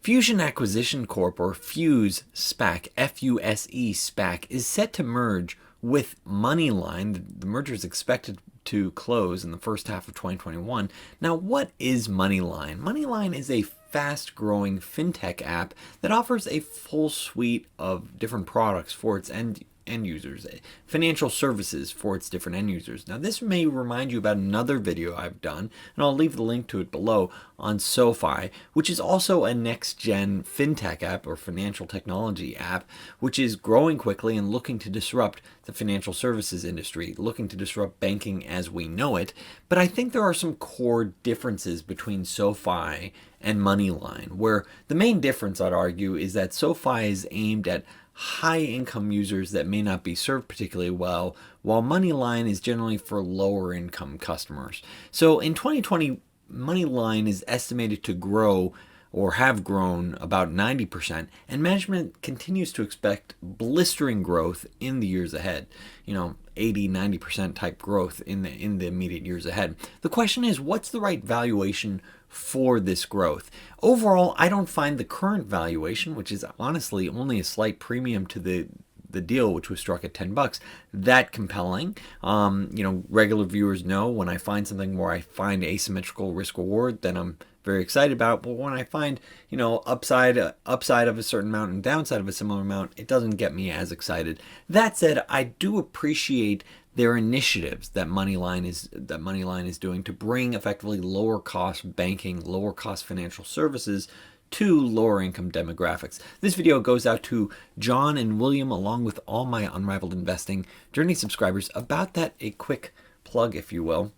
Fusion Acquisition Corp, or FUSE SPAC, F-U-S-E SPAC, is set to merge with MoneyLion. The merger is expected to close in the first half of 2021. Now, what is MoneyLion? MoneyLion is a fast-growing fintech app that offers a full suite of different products for its end users, financial services for its different end users. Now, this may remind you about another video I've done, and I'll leave the link to it below, on Sofi, which is also a next-gen fintech app or financial technology app, which is growing quickly and looking to disrupt the financial services industry, looking to disrupt banking as we know it. But I think there are some core differences between Sofi and MoneyLion, where the main difference, I'd argue, is that Sofi is aimed at high-income users that may not be served particularly well, while MoneyLion is generally for lower-income customers. So in 2020, MoneyLion is estimated to grow or have grown about 90%, and management continues to expect blistering growth in the years ahead. 80-90% type growth in the immediate years ahead. The question is, what's the right valuation for this growth? Overall, I don't find the current valuation, which is honestly only a slight premium to the deal, which was struck at $10, that compelling. Regular viewers know when I find something where I find asymmetrical risk reward, then I'm very excited about. But when I find, upside of a certain amount and downside of a similar amount, it doesn't get me as excited. That said, I do appreciate their initiatives that MoneyLion is doing to bring effectively lower cost banking, lower cost financial services to lower income demographics. This video goes out to John and William, along with all my Unrivaled Investing Journey subscribers. About that, a quick plug, if you will.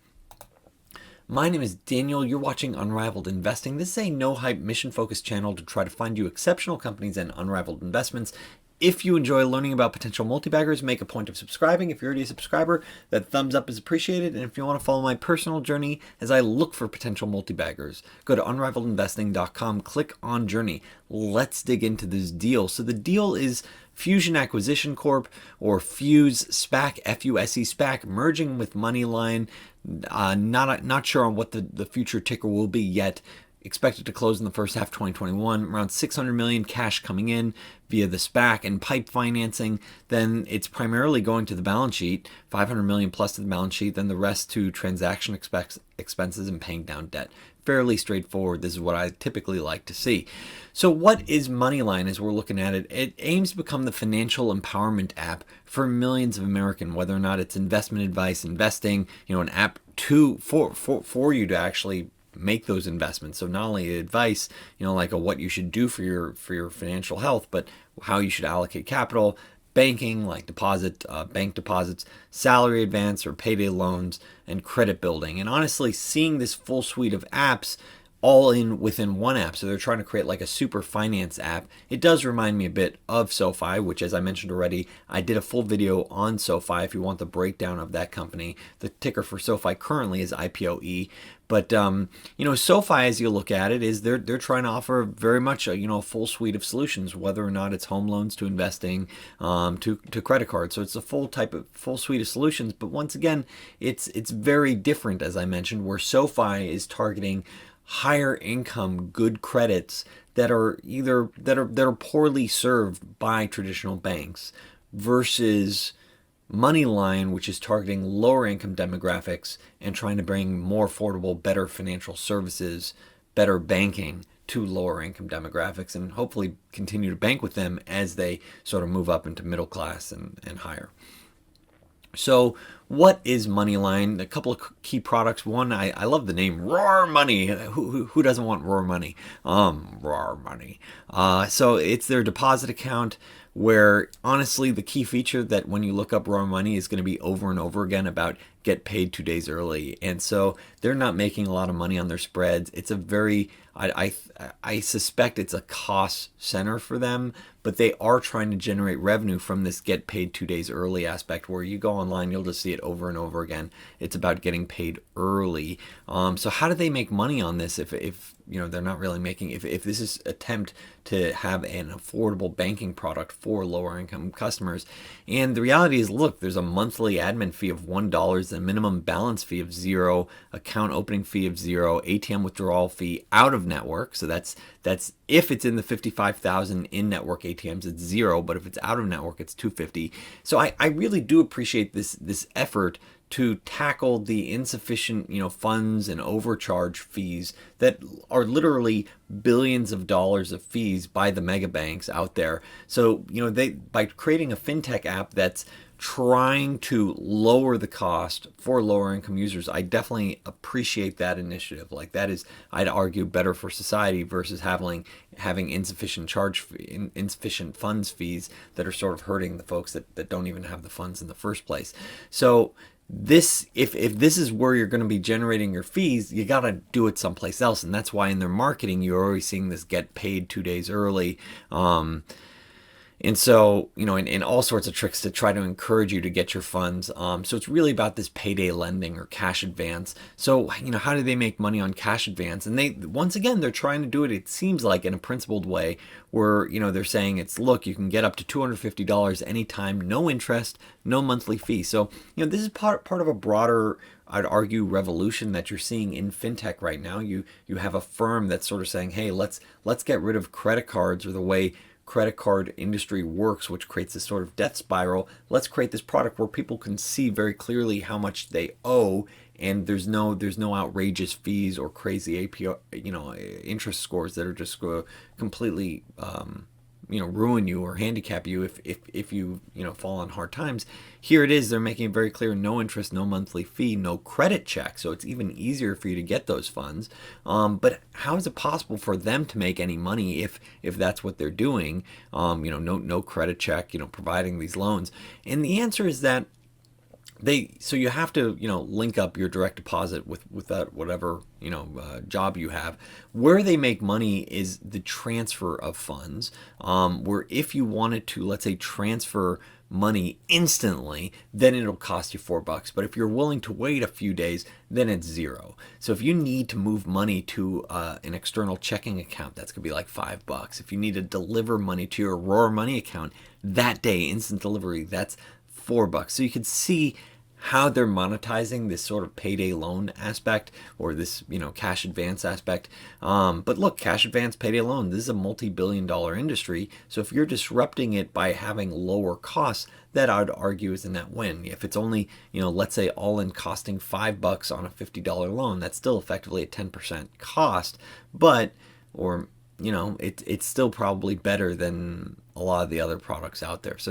My name is Daniel. You're watching Unrivaled Investing. This is a no-hype, mission-focused channel to try to find you exceptional companies and unrivaled investments. If you enjoy learning about potential multi-baggers, make a point of subscribing. If you're already a subscriber, that thumbs up is appreciated. And if you want to follow my personal journey as I look for potential multi-baggers, go to unrivaledinvesting.com, click on Journey. Let's dig into this deal. So the deal is Fusion Acquisition Corp, or FUSE SPAC, F-U-S-E SPAC, merging with MoneyLion. Not sure on what the future ticker will be yet. Expected to close in the first half of 2021, around $600 million cash coming in via the SPAC and PIPE financing. Then it's primarily going to the balance sheet, $500 million plus to the balance sheet, then the rest to transaction expenses and paying down debt. Fairly straightforward. This is what I typically like to see. So what is MoneyLion as we're looking at it? It aims to become the financial empowerment app for millions of Americans, whether or not it's investment advice, investing, an app for you to actually make those investments. So not only advice, like what you should do for your financial health, but how you should allocate capital, banking, like bank deposits, salary advance or payday loans, and credit building. And honestly, seeing this full suite of apps all within one app. So they're trying to create like a super finance app. It does remind me a bit of Sofi, which, as I mentioned already, I did a full video on Sofi if you want the breakdown of that company. The ticker for Sofi currently is IPOE. But Sofi, as you look at it, is they're trying to offer very much a full suite of solutions, whether or not it's home loans to investing, to credit cards. So it's a full suite of solutions. But once again, it's very different, as I mentioned, where Sofi is targeting higher income good credits that are poorly served by traditional banks, versus MoneyLion, which is targeting lower income demographics and trying to bring more affordable, better financial services, better banking to lower income demographics, and hopefully continue to bank with them as they sort of move up into middle class and higher. So what is MoneyLion? A couple of key products. One, I love the name Roar Money. Who doesn't want Roar Money? Roar Money. So it's their deposit account, where honestly the key feature that when you look up Roar Money is going to be over and over again about get paid 2 days early. And so they're not making a lot of money on their spreads. It's a very, I suspect it's a cost center for them, but they are trying to generate revenue from this get paid 2 days early aspect, where you go online, you'll just see it over and over again. It's about getting paid early. So how do they make money on this if they're not really making, if this is attempt to have an affordable banking product for lower income customers? And the reality is, look, there's a monthly admin fee of $1, a minimum balance fee of $0, account opening fee of $0, ATM withdrawal fee out of network. So that's That's if it's in the 55,000 in-network ATMs, it's 0, but if it's out of network, it's 250. So I really do appreciate this effort to tackle the insufficient, funds and overcharge fees that are literally billions of dollars of fees by the mega banks out there. So, they, by creating a fintech app that's trying to lower the cost for lower income users, I definitely appreciate that initiative. Like, that is, I'd argue, better for society versus having insufficient insufficient funds fees that are sort of hurting the folks that don't even have the funds in the first place. So this, if this is where you're going to be generating your fees, you got to do it someplace else. And that's why in their marketing, you're always seeing this get paid 2 days early. And so, and all sorts of tricks to try to encourage you to get your funds. So it's really about this payday lending or cash advance. So, how do they make money on cash advance? And once again, they're trying to do it, it seems like, in a principled way where, they're saying look, you can get up to $250 anytime, no interest, no monthly fee. So, this is part of a broader, I'd argue, revolution that you're seeing in fintech right now. You have a firm that's sort of saying, hey, let's get rid of credit cards, or the way credit card industry works, which creates this sort of death spiral. Let's create this product where people can see very clearly how much they owe, and there's no outrageous fees or crazy APR, interest scores that are just completely ruin you or handicap you if you fall on hard times. Here it is, they're making it very clear: no interest, no monthly fee, no credit check. So it's even easier for you to get those funds. But how is it possible for them to make any money if that's what they're doing? No credit check, providing these loans. And the answer is that so you have to link up your direct deposit with that whatever job you have. Where they make money is the transfer of funds, where if you wanted to, let's say, transfer money instantly, then it'll cost you $4. But if you're willing to wait a few days, then it's 0. So if you need to move money to an external checking account, that's gonna be like $5. If you need to deliver money to your Aurora Money account that day, instant delivery, that's $4. So you can see how they're monetizing this sort of payday loan aspect, or this cash advance aspect. But look, cash advance, payday loan, this is a multi-billion-dollar industry. So if you're disrupting it by having lower costs, that I'd argue is a net win. If it's only let's say all in costing $5 on a $50 loan, that's still effectively a 10% cost, but it's still probably better than a lot of the other products out there. So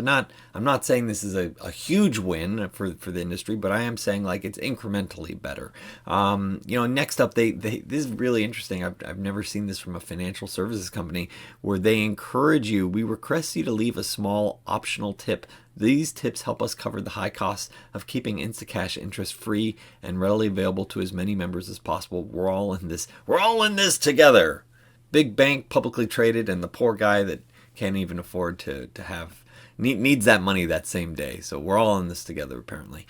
I'm not saying this is a huge win for the industry, but I am saying it's incrementally better. Next up, this is really interesting. I've never seen this from a financial services company, where they encourage you. We request you to leave a small optional tip. These tips help us cover the high costs of keeping Instacash interest free and readily available to as many members as possible. We're all in this together. Big bank, publicly traded, and the poor guy that can't even afford to have, needs that money that same day. So we're all in this together, apparently.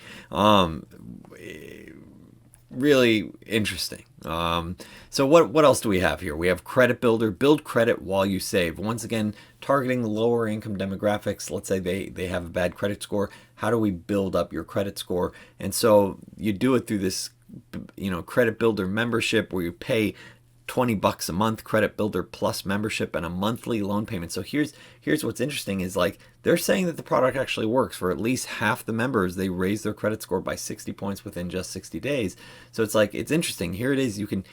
Really interesting. So what else do we have here? We have Credit Builder, build credit while you save. Once again, targeting lower income demographics. Let's say they have a bad credit score. How do we build up your credit score? And so you do it through this, Credit Builder membership, where you pay $20 a month, Credit Builder Plus membership, and a monthly loan payment. So here's what's interesting is they're saying that the product actually works. For at least half the members, they raise their credit score by 60 points within just 60 days. So it's interesting. Here it is. You can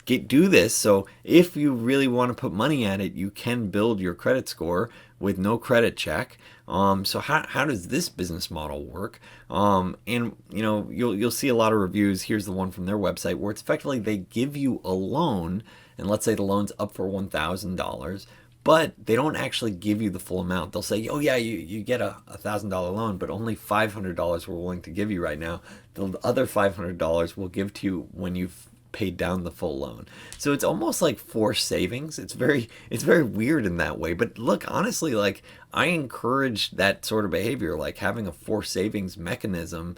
do this. So if you really want to put money at it, you can build your credit score with no credit check. So how does this business model work? And you'll see a lot of reviews. Here's the one from their website, where it's effectively they give you a loan, and let's say the loan's up for $1,000, but they don't actually give you the full amount. They'll say, oh yeah, you get a $1,000 loan, but only $500 we're willing to give you right now. The other $500 we'll give to you when you've paid down the full loan. So it's almost like forced savings. It's very weird in that way. But look, honestly, I encourage that sort of behavior, having a forced savings mechanism.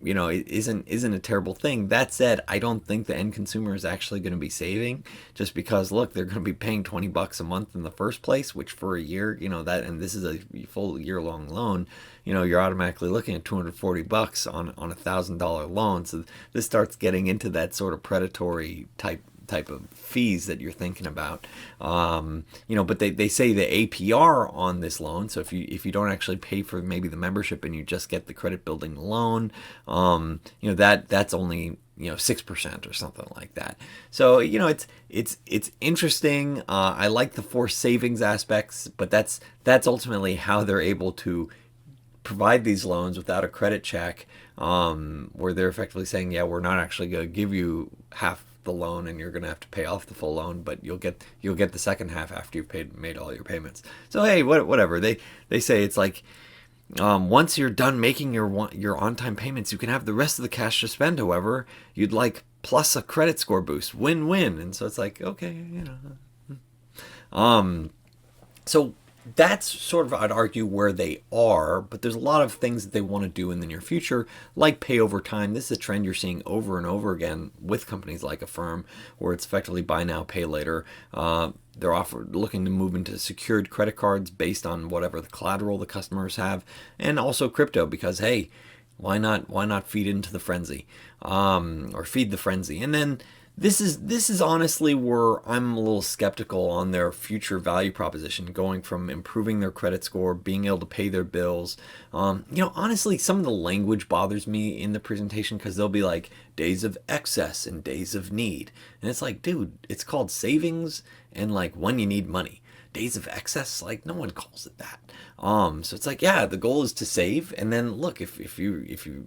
It isn't a terrible thing. That said, I don't think the end consumer is actually going to be saving, just because look, they're going to be paying $20 a month in the first place, which for a year, and this is a full year-long loan, you're automatically looking at $240 on a $1,000 loan. So this starts getting into that sort of predatory type type of fees that you're thinking about. But they say the APR on this loan. So if you don't actually pay for maybe the membership and you just get the credit building loan, that's only 6% or something like that. So it's interesting. I like the forced savings aspects, but that's ultimately how they're able to provide these loans without a credit check, where they're effectively saying, yeah, we're not actually going to give you half the loan and you're going to have to pay off the full loan, but you'll get the second half after you've made all your payments. So hey, whatever they say, it's like, once you're done making your on-time payments, you can have the rest of the cash to spend however you'd like, plus a credit score boost. Win-win. And so it's like, okay, so that's sort of, I'd argue, where they are, but there's a lot of things that they want to do in the near future, like pay over time. This is a trend you're seeing over and over again with companies like Affirm, where it's effectively buy now, pay later. They're looking to move into secured credit cards based on whatever the collateral the customers have, and also crypto, because hey, why not feed into the frenzy, or feed the frenzy? And then this is honestly where I'm a little skeptical on their future value proposition, going from improving their credit score, being able to pay their bills. Honestly, some of the language bothers me in the presentation, because they'll be like days of excess and days of need. And it's like, dude, it's called savings and like when you need money. Days of excess, like no one calls it that. So it's like, yeah, the goal is to save, and then look, if you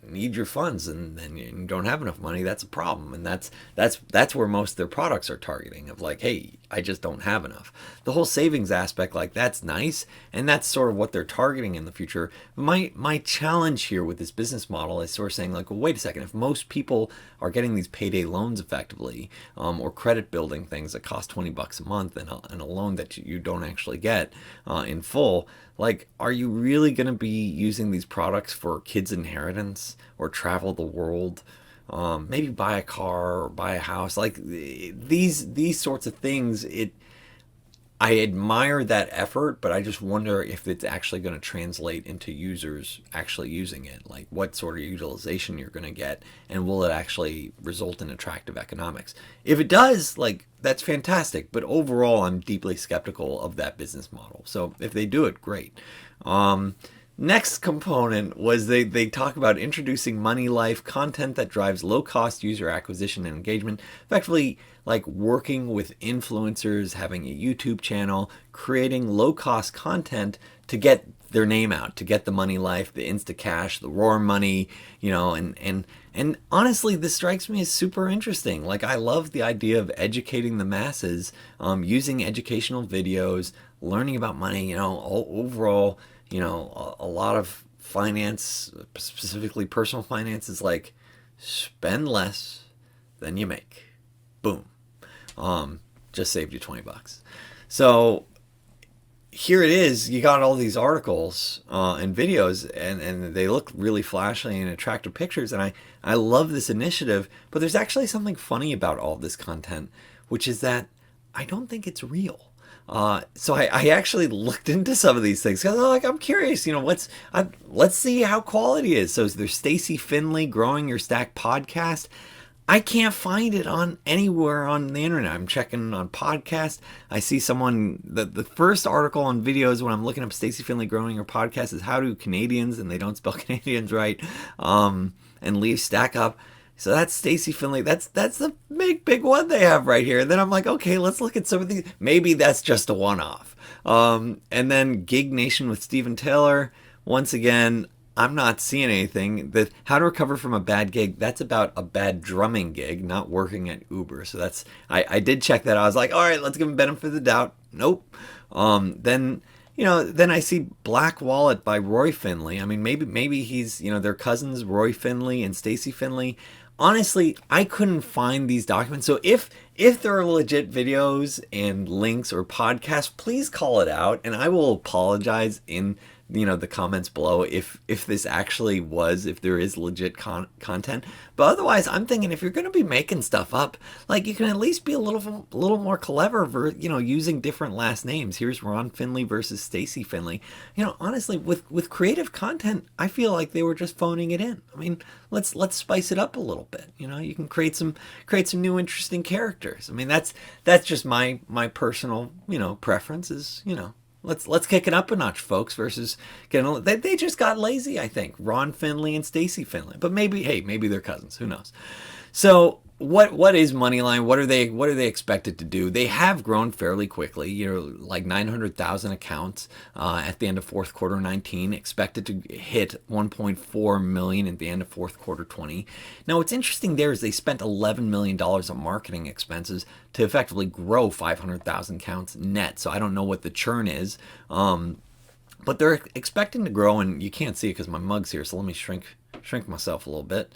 need your funds and then you don't have enough money, that's a problem, and that's where most of their products are targeting, of like, hey, I just don't have enough. The whole savings aspect, like, that's nice, and that's sort of what they're targeting in the future. My challenge here with this business model is sort of saying, like, well, wait a second, if most people are getting these payday loans effectively, or credit building things that cost $20 a month, and a loan that you don't actually get in full, like, are you really going to be using these products for kids' inheritance or travel the world? Maybe buy a car or buy a house, like these sorts of things. I admire that effort, but I just wonder if it's actually going to translate into users actually using it, like what sort of utilization you're going to get, and will it actually result in attractive economics? If it does, like, that's fantastic, but overall I'm deeply skeptical of that business model. So if they do it, great. Next component was they talk about introducing Money Life, content that drives low-cost user acquisition and engagement, effectively like working with influencers, having a YouTube channel, creating low-cost content to get their name out, to get the Money Life, the Instacash, the Roar Money, and honestly, this strikes me as super interesting. Like, I love the idea of educating the masses, using educational videos, learning about money, overall. A lot of finance, specifically personal finance, is like spend less than you make. Boom. Just saved you $20. So here it is. You got all these articles and videos, and they look really flashy and attractive pictures. And I love this initiative, but there's actually something funny about all this content, which is that I don't think it's real. So I actually looked into some of these things because I'm curious, let's see how quality is. So there's Stacy Finley, Growing Your Stack podcast. I can't find it on anywhere on the internet. I'm checking on podcasts. I see someone, the first article on videos when I'm looking up Stacy Finley Growing Your Podcast is how do Canadians, and they don't spell Canadians right, and leave stack up. So that's Stacy Finley. That's the big one they have right here. And then I'm like, okay, let's look at some of these. Maybe that's just a one-off. And then Gig Nation with Stephen Taylor. Once again, I'm not seeing anything. That How to Recover from a Bad Gig, that's about a bad drumming gig, not working at Uber. So that's, I did check that. I was like, all right, let's give him benefit of the doubt. Nope. Then I see Black Wallet by Roy Finley. I mean, maybe he's, their cousins, Roy Finley and Stacy Finley. Honestly, I couldn't find these documents. So if there are legit videos and links or podcasts, please call it out, and I will apologize in the comments below if this actually was, if there is legit content. But otherwise, I'm thinking if you're going to be making stuff up, like, you can at least be a little more clever for, using different last names. Here's Ron Finley versus Stacy Finley. Honestly, with creative content, I feel like they were just phoning it in. I mean, let's spice it up a little bit. You can create some new interesting characters. I mean, that's just my personal, preference is, let's kick it up a notch, folks, versus they just got lazy, I think. Ron Finley and Stacy Finley. But maybe they're cousins, who knows. So what is MoneyLion? What are they expected to do? They have grown fairly quickly, like 900,000 accounts at the end of fourth quarter 19, expected to hit 1.4 million at the end of fourth quarter 20. Now, what's interesting there is they spent $11 million on marketing expenses to effectively grow 500,000 accounts net. So I don't know what the churn is, but they're expecting to grow, and you can't see it because my mug's here, so let me shrink myself a little bit,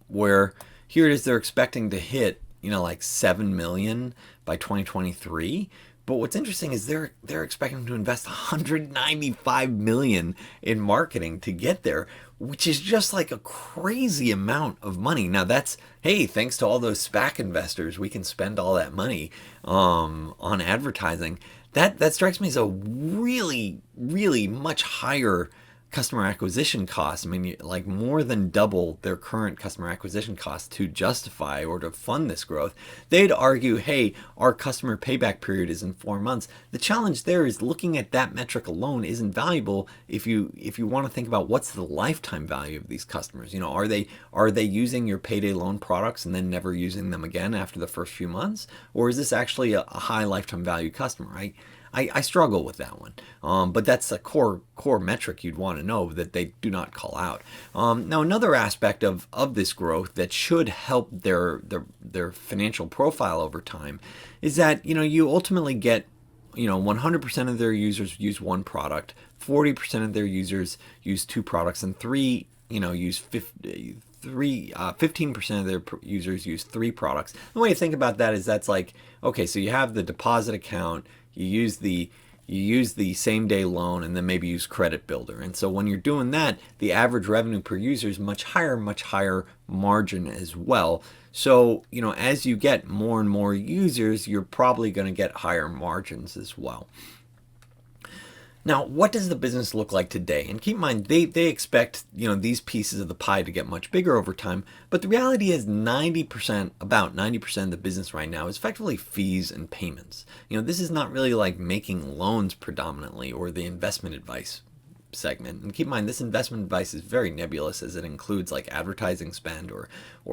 where here it is, they're expecting to hit, like 7 million by 2023. But what's interesting is they're expecting to invest 195 million in marketing to get there, which is just like a crazy amount of money. Now that's, hey, thanks to all those SPAC investors, we can spend all that money on advertising. That strikes me as a really, really much higher customer acquisition costs. I mean, like more than double their current customer acquisition costs to justify or to fund this growth. They'd argue, hey, our customer payback period is in 4 months. The challenge there is looking at that metric alone isn't valuable if you want to think about what's the lifetime value of these customers. Are they using your payday loan products and then never using them again after the first few months? Or is this actually a high lifetime value customer? I struggle with that one, but that's a core metric you'd want to know that they do not call out. Now, another aspect of this growth that should help their financial profile over time is that you ultimately get 100% of their users use one product, 40% of their users use two products, and 15% of their users use three products. The way to think about that is that's like, okay, so you have the deposit account, you use the same day loan, and then maybe use credit builder. And so when you're doing that, the average revenue per user is much higher margin as well. So, as you get more and more users, you're probably going to get higher margins as well. Now, what does the business look like today? And keep in mind, they expect these pieces of the pie to get much bigger over time. But the reality is about 90% of the business right now is effectively fees and payments. This is not really like making loans predominantly or the investment advice segment. And keep in mind, this investment advice is very nebulous, as it includes like advertising spend or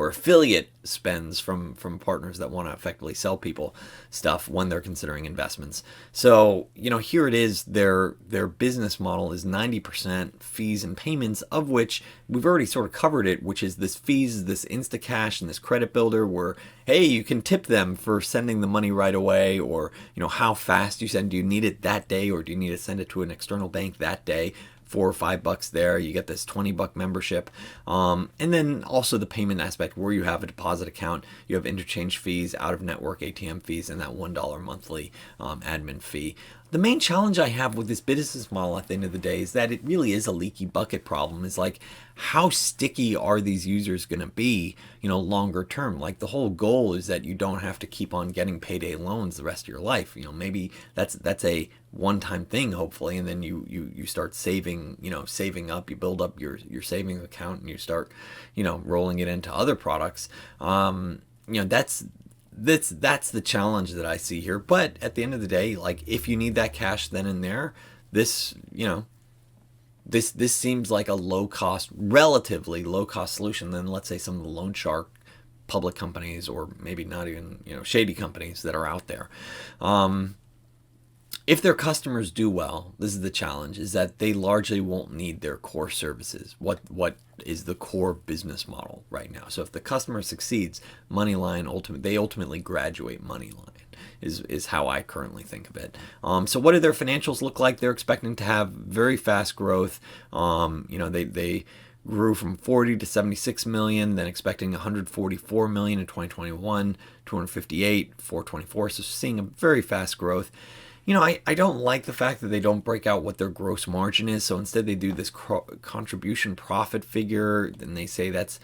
affiliate spends from partners that want to effectively sell people stuff when they're considering investments. So here it is, their business model is 90% fees and payments, of which we've already sort of covered it, which is this fees, this Instacash and this credit builder, where hey, you can tip them for sending the money right away, or how fast you send. Do you need it that day, or do you need to send it to an external bank that day? $4 or $5 there, you get this $20 membership, and then also the payment aspect, where you have a deposit account, you have interchange fees, out of network ATM fees, and that $1 monthly admin fee. The main challenge I have with this business model at the end of the day is that it really is a leaky bucket problem. Is like, how sticky are these users going to be, longer term? Like, the whole goal is that you don't have to keep on getting payday loans the rest of your life. Maybe that's a one-time thing, hopefully, and then you start saving, saving up, you build up your savings account, and you start, rolling it into other products. That's the challenge that I see here. But at the end of the day, like, if you need that cash then and there, this seems like a relatively low cost solution than, let's say, some of the loan shark public companies, or maybe not even, shady companies that are out there. If their customers do well, this is the challenge, is that they largely won't need their core services. What is the core business model right now? So if the customer succeeds, MoneyLion they ultimately graduate MoneyLion, is how I currently think of it. So what do their financials look like? They're expecting to have very fast growth. They grew from 40 to 76 million, then expecting 144 million in 2021, 258, 424. So seeing a very fast growth. I don't like the fact that they don't break out what their gross margin is. So instead they do this contribution profit figure. Then they say that's,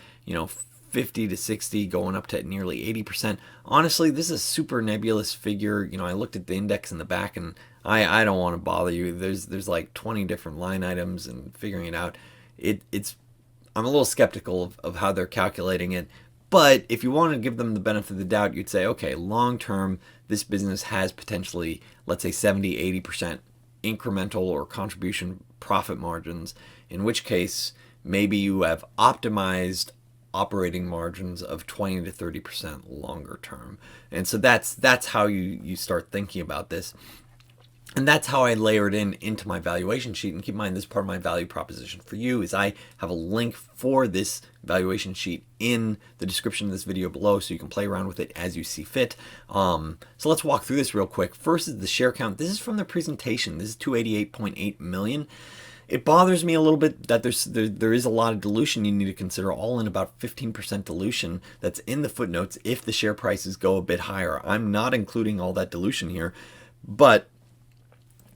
50 to 60 going up to nearly 80%. Honestly, this is a super nebulous figure. I looked at the index in the back, and I don't want to bother you. There's like 20 different line items, and figuring it out, I'm a little skeptical of how they're calculating it. But if you want to give them the benefit of the doubt, you'd say, okay, long term, this business has potentially, let's say 70, 80% incremental or contribution profit margins, in which case maybe you have optimized operating margins of 20 to 30% longer term. And so that's how you start thinking about this. And that's how I layer it into my valuation sheet. And keep in mind, this part of my value proposition for you is I have a link for this valuation sheet in the description of this video below, so you can play around with it as you see fit. So let's walk through this real quick. First is the share count. This is from the presentation. This is 288.8 million. It bothers me a little bit that there is a lot of dilution you need to consider, all in about 15% dilution that's in the footnotes if the share prices go a bit higher. I'm not including all that dilution here, but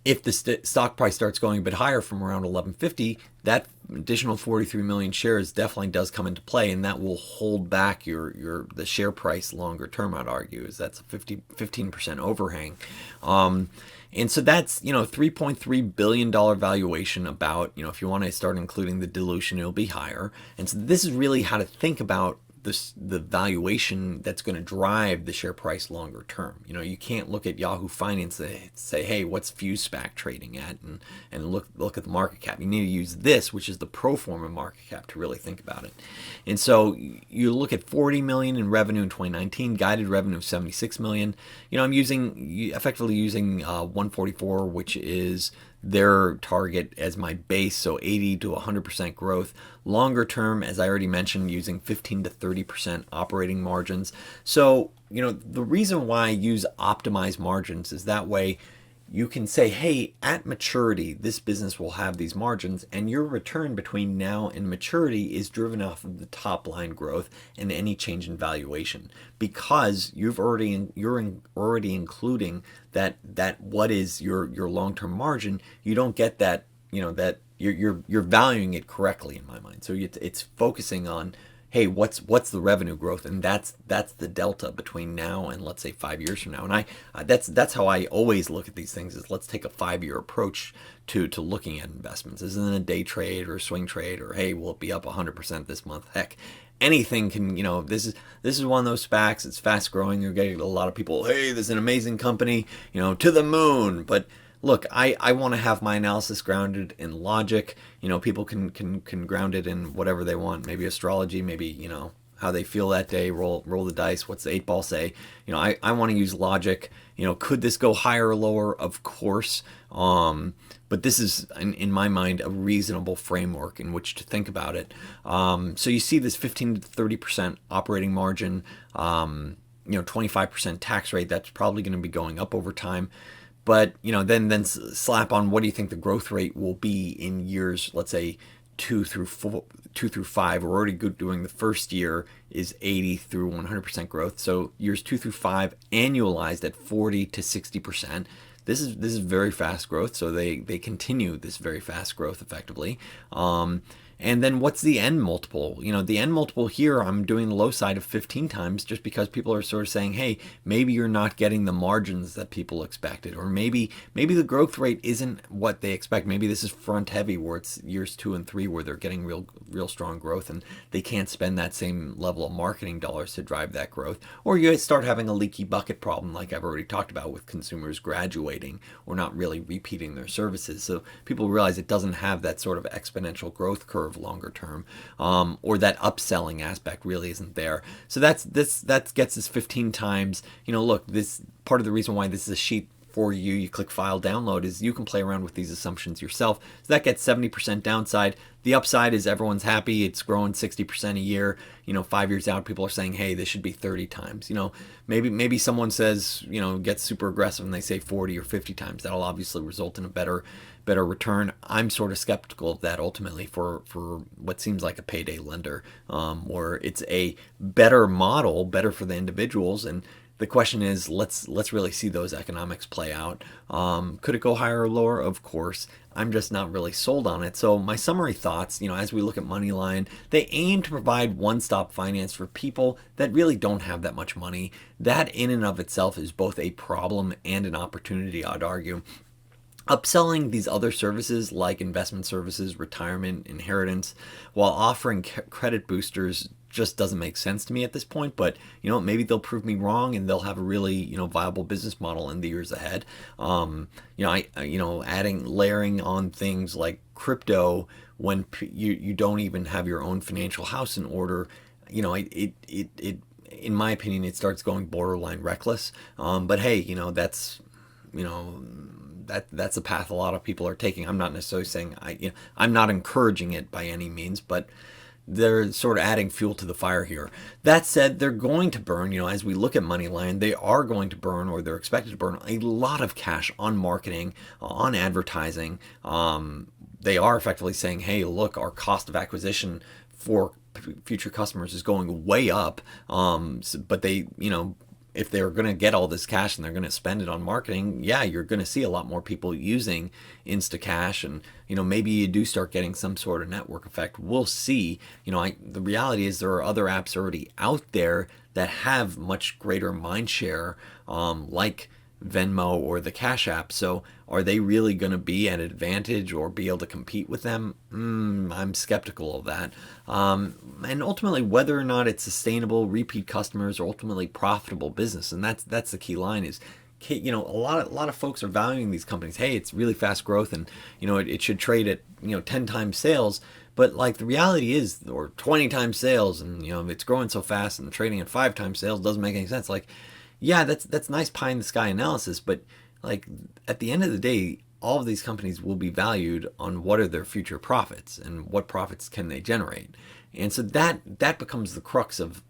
if the stock price starts going a bit higher from around 1150, that additional 43 million shares definitely does come into play, and that will hold back the share price longer term. I'd argue is that's a 15% overhang, and so that's $3.3 billion valuation. About if you want to start including the dilution, it'll be higher. And so this is really how to think about the valuation that's going to drive the share price longer term. You can't look at Yahoo Finance and say, hey, what's FUSE SPAC trading at, and look at the market cap. You need to use this, which is the pro forma market cap, to really think about it. And so you look at 40 million in revenue in 2019, guided revenue of 76 million. I'm effectively using 144, which is their target, as my base, so 80 to 100% growth. Longer term, as I already mentioned, using 15 to 30% operating margins. So, the reason why I use optimized margins is that way you can say, hey, at maturity, this business will have these margins, and your return between now and maturity is driven off of the top line growth and any change in valuation, because you're already including that what is your long-term margin. You don't get that, that you're valuing it correctly in my mind. So it's focusing on, hey, what's the revenue growth, and that's the delta between now and, let's say, 5 years from now. And that's how I always look at these things, is let's take a 5-year approach to looking at investments. This isn't a day trade or a swing trade, or hey, will it be up 100% this month? Heck, anything can, this is one of those SPACs. It's fast growing. You're getting a lot of people, hey, this is an amazing company, to the moon. But look, I want to have my analysis grounded in logic. People can ground it in whatever they want. Maybe astrology, maybe, how they feel that day, roll the dice. What's the 8-ball say? I want to use logic. Could this go higher or lower? Of course. But this is, in my mind, a reasonable framework in which to think about it. So you see this 15 to 30% operating margin, 25% tax rate. That's probably going to be going up over time. But then slap on, what do you think the growth rate will be in years, let's say 2 through 5. We're already doing the first year is 80 through 100% growth. So years 2 through 5 annualized at 40 to 60%. This is very fast growth. So they continue this very fast growth effectively. And then what's the end multiple? The end multiple here, I'm doing the low side of 15 times, just because people are sort of saying, hey, maybe you're not getting the margins that people expected, or maybe the growth rate isn't what they expect. Maybe this is front heavy, where it's years 2 and 3 where they're getting real strong growth, and they can't spend that same level of marketing dollars to drive that growth. Or you start having a leaky bucket problem, like I've already talked about, with consumers graduating or not really repeating their services. So people realize it doesn't have that sort of exponential growth curve longer term, or that upselling aspect really isn't there. So that gets us 15 times. Look, this part of the reason why this is a sheet for you. You click file, download, is you can play around with these assumptions yourself. So that gets 70% downside. The upside is everyone's happy. It's growing 60% a year. 5 years out, people are saying, hey, this should be 30 times. Maybe someone says, gets super aggressive and they say 40 or 50 times. That'll obviously result in a better return. I'm sort of skeptical of that ultimately for what seems like a payday lender, where it's a better model, better for the individuals, and the question is, let's really see those economics play out. Could it go higher or lower? Of course. I'm just not really sold on it. So my summary thoughts, as we look at MoneyLion, they aim to provide one-stop finance for people that really don't have that much money. That in and of itself is both a problem and an opportunity, I'd argue. Upselling these other services like investment services, retirement, inheritance, while offering credit boosters just doesn't make sense to me at this point. But maybe they'll prove me wrong and they'll have a really viable business model in the years ahead. Layering on things like crypto when you don't even have your own financial house in order, it in my opinion, it starts going borderline reckless. But hey, that's that's a path a lot of people are taking. I'm not necessarily saying I'm not encouraging it by any means, but they're sort of adding fuel to the fire here. That said, they're going to burn, as we look at MoneyLion, they are going to burn, or they're expected to burn, a lot of cash on marketing, on advertising. They are effectively saying, hey, look, our cost of acquisition for future customers is going way up. But they, if they're going to get all this cash and they're going to spend it on marketing, yeah, you're going to see a lot more people using Instacash, and maybe you do start getting some sort of network effect. We'll see. The reality is there are other apps already out there that have much greater mind share, like Venmo or the Cash App. So are they really going to be an advantage or be able to compete with them? I'm skeptical of that. And ultimately, whether or not it's sustainable, repeat customers, or ultimately profitable business, and that's the key line is, a lot of folks are valuing these companies. Hey, it's really fast growth, and it should trade at 10 times sales. But like the reality is, or 20 times sales, and it's growing so fast and trading at 5 times sales doesn't make any sense. Like, yeah, that's nice pie in the sky analysis, but like at the end of the day, all of these companies will be valued on what are their future profits and what profits can they generate. And so that becomes the crux of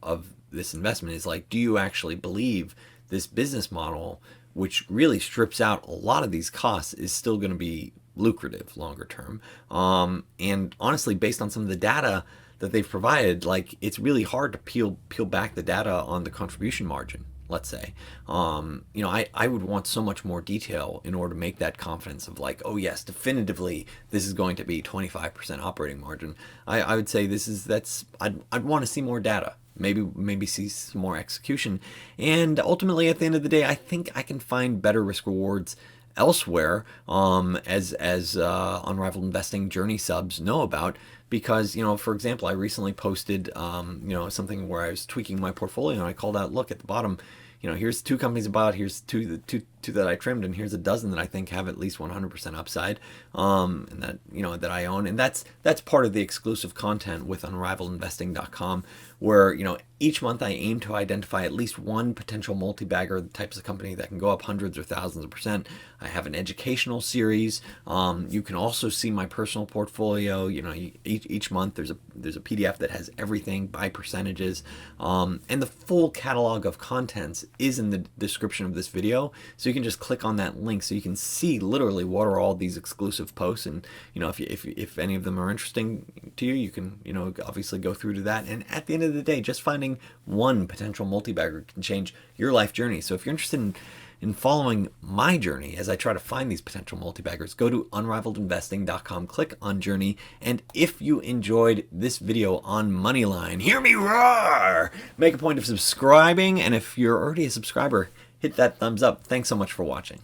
this investment, is like, do you actually believe this business model, which really strips out a lot of these costs, is still going to be lucrative longer term? And honestly, based on some of the data that they've provided, like, it's really hard to peel back the data on the contribution margin, let's say. I would want so much more detail in order to make that confidence of like, oh yes, definitively this is going to be 25% operating margin. I would say I'd want to see more data. Maybe see some more execution. And ultimately, at the end of the day, I think I can find better risk rewards elsewhere, as Unrivaled Investing Journey subs know about. Because, for example, I recently posted, something where I was tweaking my portfolio, and I called out, look at the bottom, here's 2 companies about, here's two that I trimmed, and here's a dozen that I think have at least 100% upside, and that, that I own. And that's part of the exclusive content with unrivaledinvesting.com, where, each month I aim to identify at least one potential multi-bagger, the types of company that can go up hundreds or thousands of percent. I have an educational series. You can also see my personal portfolio. Each month there's a PDF that has everything by percentages, and the full catalog of contents is in the description of this video. So you can just click on that link so you can see literally what are all these exclusive posts. And if any of them are interesting to you, you can obviously go through to that. And at the end of the day, just finding one potential multi-bagger can change your life journey. So if you're interested in following my journey as I try to find these potential multi-baggers, go to unrivaledinvesting.com, click on journey. And if you enjoyed this video on MoneyLion, hear me roar! Make a point of subscribing. And if you're already a subscriber, hit that thumbs up. Thanks so much for watching.